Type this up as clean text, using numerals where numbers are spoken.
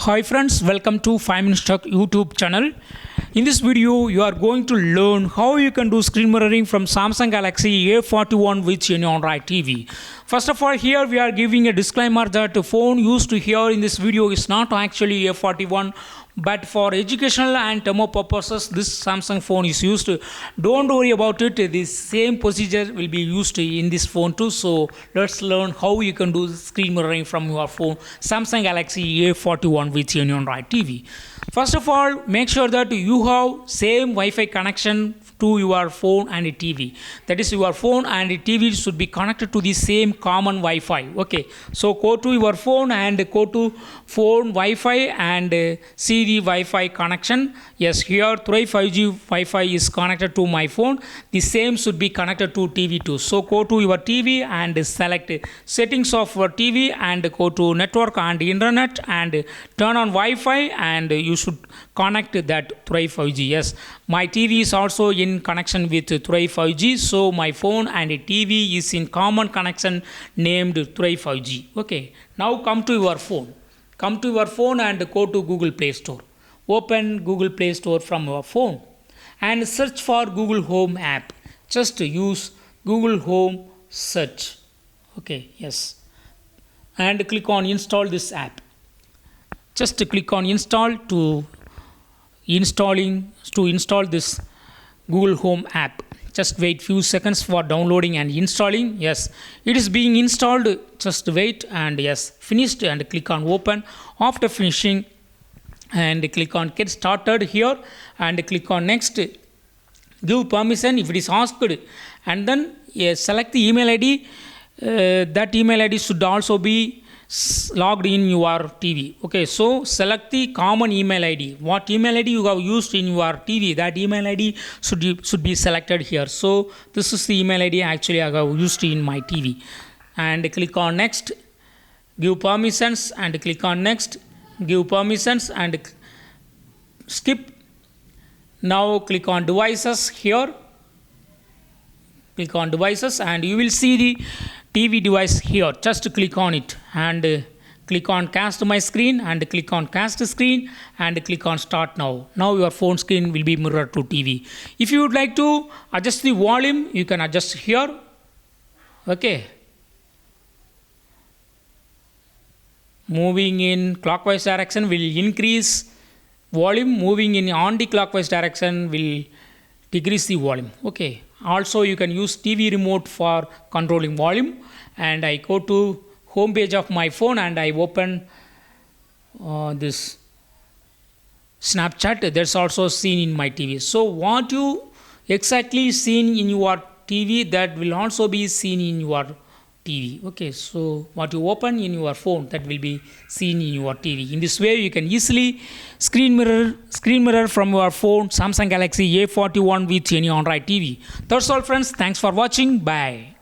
Hi friends, welcome to 5 Minutes Talk YouTube channel. In this video, you are going to learn how you can do screen mirroring from Samsung Galaxy A41 with any Android TV. First of all, here we are giving a disclaimer that the phone used here in this video is not actually A41, but for educational and demo purposes, this Samsung phone is used. Don't worry about it. The same procedure will be used in this phone too. So let's learn how you can do screen mirroring from your phone Samsung Galaxy A41 with any Android TV. First of all, make sure that you have same Wi-Fi connection to your phone and a TV. That is, your phone and a TV should be connected to the same common Wi-Fi. Okay, so go to your phone and go to phone Wi-Fi and see the Wi-Fi connection. Yes, here 5G Wi-Fi is connected to my phone. The same should be connected to TV too. So go to your TV and select settings of your TV and go to network and internet and turn on Wi-Fi and you should connect that 5G. Yes, my TV is also in connection with 5G, so my phone and a TV is in common connection named 5G. Okay, now come to your phone. Come to your phone and go to Google Play Store. Open Google Play Store from your phone and search for Google Home app. Just use Google Home search. Okay, yes. And click on install this app. Just click on install to install this Google Home app. Just wait few seconds for downloading and installing. Yes, it is being installed. Just wait and yes, finished and click on open. After finishing and click on get started here and click on next. Give permission if it is asked and then yes, select the email ID. That email ID should also be logged in your TV. Okay, so select the common email ID. What email ID you have used in your TV, that email ID should be selected here. So this is the email ID actually I have used in my TV. And click on next. Give permissions and click on next. Give permissions and skip. Now click on devices here. Click on devices and you will see the TV device here. Just click on it and click on cast my screen and click on cast screen and click on start now. Now your phone screen will be mirrored to TV. If you would like to adjust the volume, you can adjust here. Okay. Moving in clockwise direction will increase volume. Moving in anti-clockwise direction will decrease the volume. Okay. Also, you can use TV remote for controlling volume. And I go to home page of my phone and I open this Snapchat. That's also seen in my TV. So what you exactly seen in your TV, that will also be seen in your TV. Okay, so what you open in your phone, that will be seen in your TV. In this way, you can easily screen mirror from your phone Samsung Galaxy A41 with any Android TV. That's all friends. Thanks for watching. Bye.